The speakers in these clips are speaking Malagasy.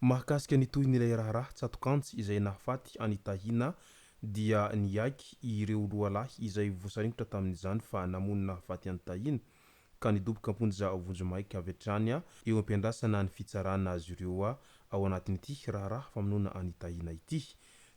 Mahakasika nitohin'ilay raharaha tsatokantsy izay nahafaty anitahina dia niaiky ireo roalahy izay voasaringotra tamin'izany fa namono nahafaty anitahina ka nidoboka amponja vonjomaiky avy hatrany eo ampiandrasana ny fitsarana azy ireo ao anatin'ity raharaha famonoana anitahina ity.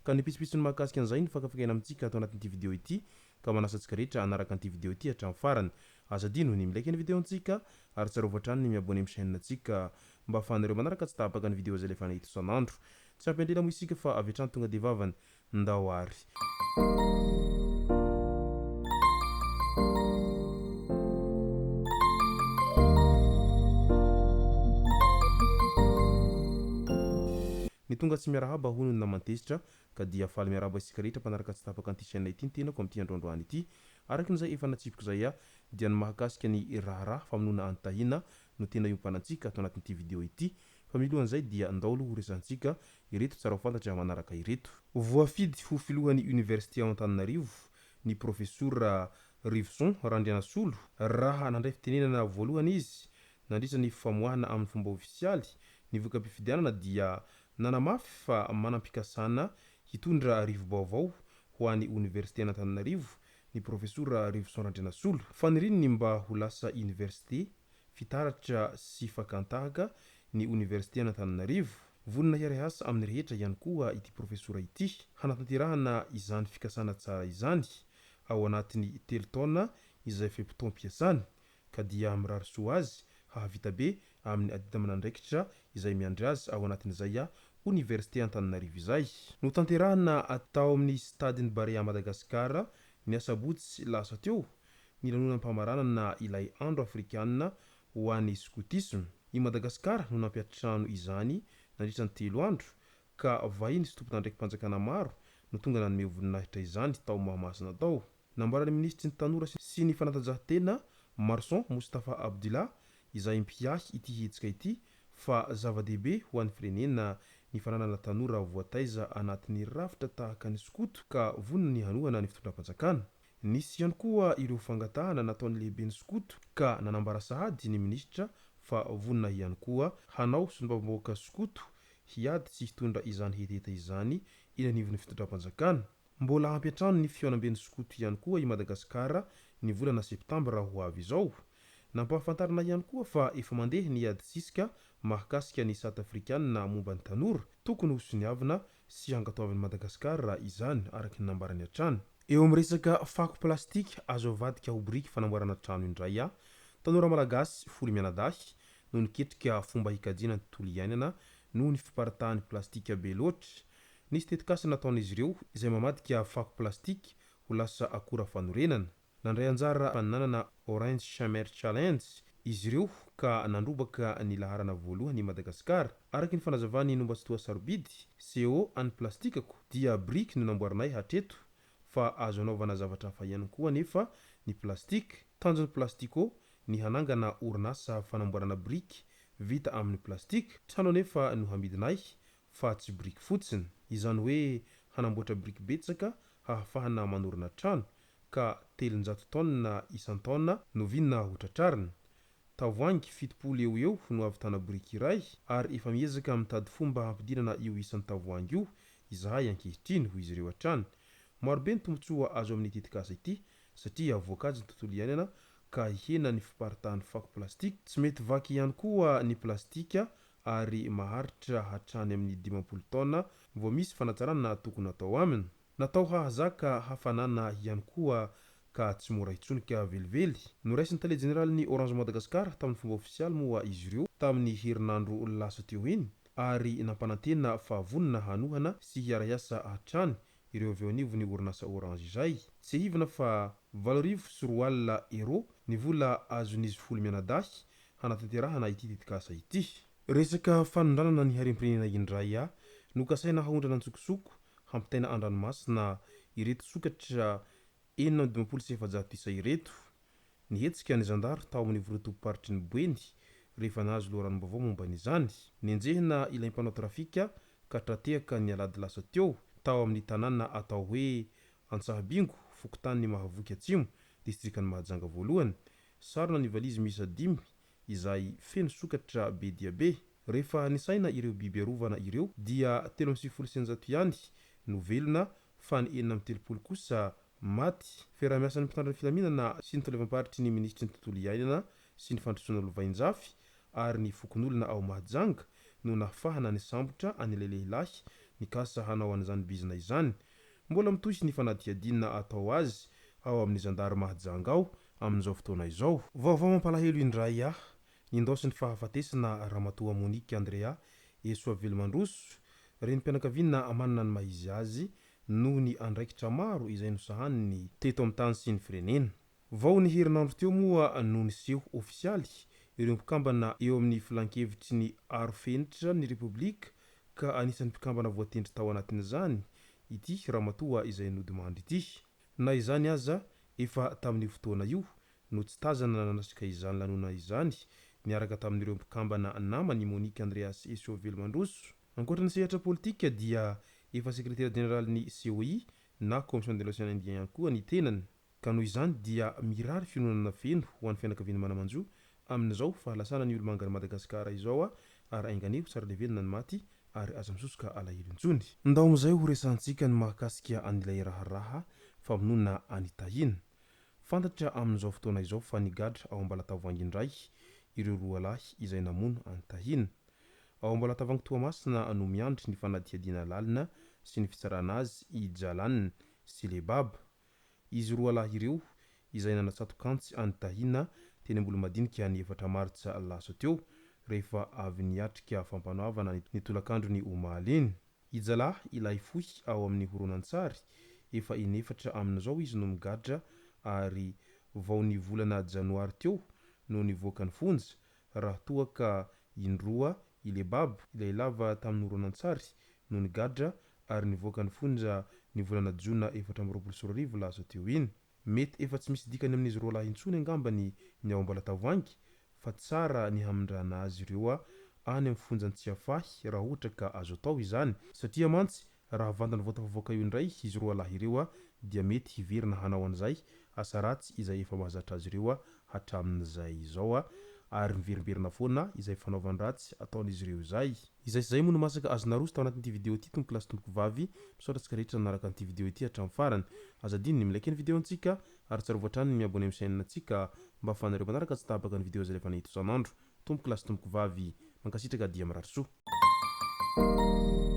Ka nipitsipitsy ny mahakasika an'izay ny fakafakaina amintsika atao anatin'ity video ity ka manasa antsika rehetra anaraka an'ity video ity hatramin'ny farany. Aza dino ny milaiky ny video antsika ary tsarovatrany ny miabone amin'ny chaîne antsika mba ahafahanareo manaraka tsy tapaka ny video zay lefa nahita isan'andro. Tsy ampendrela moa isika fa avy hatrany tonga de vavany ndao ary. Ny tonga tsy miarahaba hono na mantesitra ka dia faly miarahaba isika rehetra mpanaraka tsy tapaka an'ity chaîne ity ny tenako amin'ity androandroany ity. Araky n'izay efa natsipiko zay dia ny mahakasika ny raharaha famonoana anitahina no tena iompanantsika atao anatin'ity video ity. Fa milohan'izay dia ndao aloha resantsika ireto tsara ho fantatry manaraka ireto. Voafidy ho filohan'ny université Antananarivo ny professeur Rivson Randrianasolo raha nandray fitenenana voalohany izy nandritra ny famoahana amin'ny fomba ofisialy ny voka-pifidianana dia nanamafy fa manam-pikasana hitondra rivo-baovao ho an'ny université Antananarivo ny professeur Rivson Randrianasolo fanirininy mba ho lasa université fitaratra sy fakantahaka ny université Antananarivo. Vonona hiarahasa amin'ny rehetra ihany koa ity professeur ity hanatanterahana izany fikasana tsara izany ao anatin'ny telo taona izay fempotoam-piasany ka dia mirary soa azy hahavita be amin'ny adida aman'andraikitra izay miandry azy ao anatin'izay université Antananarivo izay. No tanterahana atao amin'ny stadiny Barea Madagasikara ny asabotsy lasa teo ny lanonam-pamaranana ilay andro afrikanina ho an'ny scoutisme. I Madagasikara no nampiatrano izany nandritra ny 3 andro ka vahiny sy tompon'andraiki-panjakana maro no tonga nanome voninahitra izany tao Mahamasina tao. Nambaran'ny ministry ny tanora sy ny fanatanjahantena Marson Moustapha Abdullah izay mpiahy ity hetsika ity fa zava-dehibe ho an'ny firenena ny fananana tanora voataiza anatin'ny rafitra tahaka ny skoto ka vonona ny hanohana ny fitondram-panjakana. Nisy ihany koa ireo fangatahana nataon'ny lehiben'ny skoto ka nanambara sahady ny ministra fa vonona ihany koa hanao sy mbamboaka skoto hiady sy hitondra izany hetiheta izany eny anivon'ny fitondram-panjakana. Mbola ampiatrano ny fioanam-ben'ny skoto ihany koa i Madagasikara ny volana septambra ho avy izao. Nampahafantarana ihany koa fa efa mandeha ny ady sisika mahakasika ny South Africanina momba ny tanora tokony ho soniavina sy hangatoavin'ny Madagasikara izany araky ny nambarany hatrany. Eo amin'ny resaka fako plastika azo avadika ho biriky fanamboarana trano indray tanora malagasy Foly Mianadahy no niketrika fomba hikajina ny tontolo iainana noho ny fiparitahan'ny plastika be loatra. Nisy tetikasa nataon'izy ireo izay mamadika fako plastika ho lasa akora fanorenana. Nandray anjara fananana Orange Summer Challenge izy ireo ka nandrobaka ny laharana voalohany i Madagasikara. Araky ny fanazavany Nombatsitoa Sarobidy, CO an'ny plastikako dia briky no namboarinay hatreto fa azo anaovana zavatra hafa ihany koa nefa ny plastika. Tanjon'ny plastiko ny hanangana orinasa fanamboarana briky vita amin'ny plastika. Trano anefa no hamidinay fa tsy briky fotsiny. Izany hoe hanamboatra briky betsaka hahafahana manorina trano ka 300 taona isan-taona no vinona hotratrarina. Tavoangy 7 eo no avitana briky iray ary efa miezaka mitady fomba hampidinana io isan'ny tavoangy io izahay ankehitriny ho izy ireo hatrany. Marobe ny tombotsoa azo amin'ny tetikasa ity satria voankazo ny tontolo iainana ka hihena ny fiparitahan'ny fako plastika. Tsy mety vaky ihany koa ny plastika ary maharitra hatrany amin'ny 50 taona vao misy fanatsarana tokony atao aminy. Natao hahazaka hafanana ihany koa ka tsy mora hitsonika velively. Noraisin'ny tale generaly Orange Madagascar tamin'ny fomba ofisialy moa izy ireo tamin'ny herinandro lasa teo iny ary nampanantena fa vonona hanohana sy hiara-iasa hatrany ireo avy eo anivon'ny orinasa Orange izay. Tsy hivina fa 8,4 euro ny vola azon'izy Foly Mianadahy hanatanterahana ity tetikasa ity. Resaka fanondranana ny harem-pirenena indray nokasaina haondrana antsokosoko hampitaina an-dranomasina ireto sokatra 9,700 isa ireto. Nihetsika ny zandary tao amin'ny vorotom-paritry ny Boeny rehefa nazo loharanom-baovao momba n'izany nenjehina ilay mpanao trafika ka tratehaka ny alady lasa teo tao amin'ny tanàna atao hoe Antsahabingo fokontany Mahavoky Atsimo distrikany Mahajanga voalohany sarona ny valizy miisa 5 izay feno sokatra be dia be. Rehefa nisaina ireo biby arovana ireo dia 3.900 ihany no velona fa ny 430 kosa maty. Fiarah-miasan'ny mpitandro ny filaminana sy ny tolera-paharitry ny ministry ny tontolo iainana sy ny fandrosoana lovain-jafy ary ny fokon'olona ao Mahajanga no nafahana ny sambotra an'ilay lehilahy nikasa hanao an'izany bizina izany. Mbola mitohy ny fanadihadinina atao azy ao amin'ny zandary Mahajanga ao amin'izao fotoana izao. Vaovao mampalahelo indray nindaosy ny fahafatesana Ramatoa Monique Andrea Esoavelomandroso renim-pianakaviana manana ny mahizy azy noho ny andraikitra maro izay nosahaniny teto amin'ny tany sy ny firenena. Vao ny herinandro teo moa no niseho ofisialy ireo mpikambana eo amin'ny filan-kevitry ny arofenitra ny Repoblika ka anisan'ny mpikambana voatendry tao anatin'izany ity Ramatoa izay nodimandry ity. Na izany aza efa tamin'ny fotoana io no tsy tazana nanasika izany lanona izany niaraka tamin'ireo mpikambana namany Monique Andreas Esoavelomandroso. Ankoatra ny sehatra politika dia efa sekretera jeneraly ny COI na Commission de l'Océan Indien ihany koa ny tenany. Ka noho izany dia mirary finonana feno ho an'ny fianakaviana manamanjo amin'izao fahalasana ny olo-mangany Madagasikara izao ary ainganeho tsara levelona ny maty ary aza misosoka alahelo intsony. Ndao amin'izay ho resantsika ny mahakasika an'ilay raharaha famonona anitahina. Fantatra amin'izao fotoana izao fa nigadra ao Ambalatavoangy indray ireo roa lahy izay namono anitahina. Ao Ambalatavoangy Toamasina no miandry ny fanadihadiana lalina sy ny fitsarana azy i Jalanina sy Lebaba. Izy roa lahy ireo izay nanatsatokantsy anitahina teny Ambolomadinika ny 4 Martsa lasa teo rehefa avy niatrika fampanoavana ny tolakandro ny omahaleny. Ijalahy ilay fohy ao amin'ny horonan-tsary efa inefatra amin'izao izy no migadra ary vao ny volana janoary teo no nivoaka ny fonja raha toa ka indroa Lebaba ilay lava tamin'ny horonan-tsary no nigadra ary nivoaka ny fonja ny volana jona 2024 lasa teo iny. Mety efa tsy misy dikany amin'izy roa lahy intsony angambany ny ao Ambalatavoangy fa tsara ny hamindrana azy ireo any amin'ny fonjany tsy afahy raha ohatra ka azo atao izany satria mantsy raha vandany voatafavoaka io indray izy roa lahy ireo dia mety hiverina hanao an'izay asa ratsy izay efa mahazatra azy ireo hatramin'izay izao ary miverimberina foana izay fanaovany ratsy ataon'izy ireo izay. Izay sy izay moa no masaka azona roso tao anatin'ity video ity tompoko lasy tompoko vavy misaotra antsika rehetra nanaraka an'ity video ity hatramin'ny farany. Azadiny ny milaiky ny video antsika ary tsara voatrany ny miabone amin'ny chaîne antsika mba ahafahanareo manaraka tsy tabaka ny video izay efa nahita isan'andro. Tompoko lasy tompoko vavy mankasitraka dia mirary soa.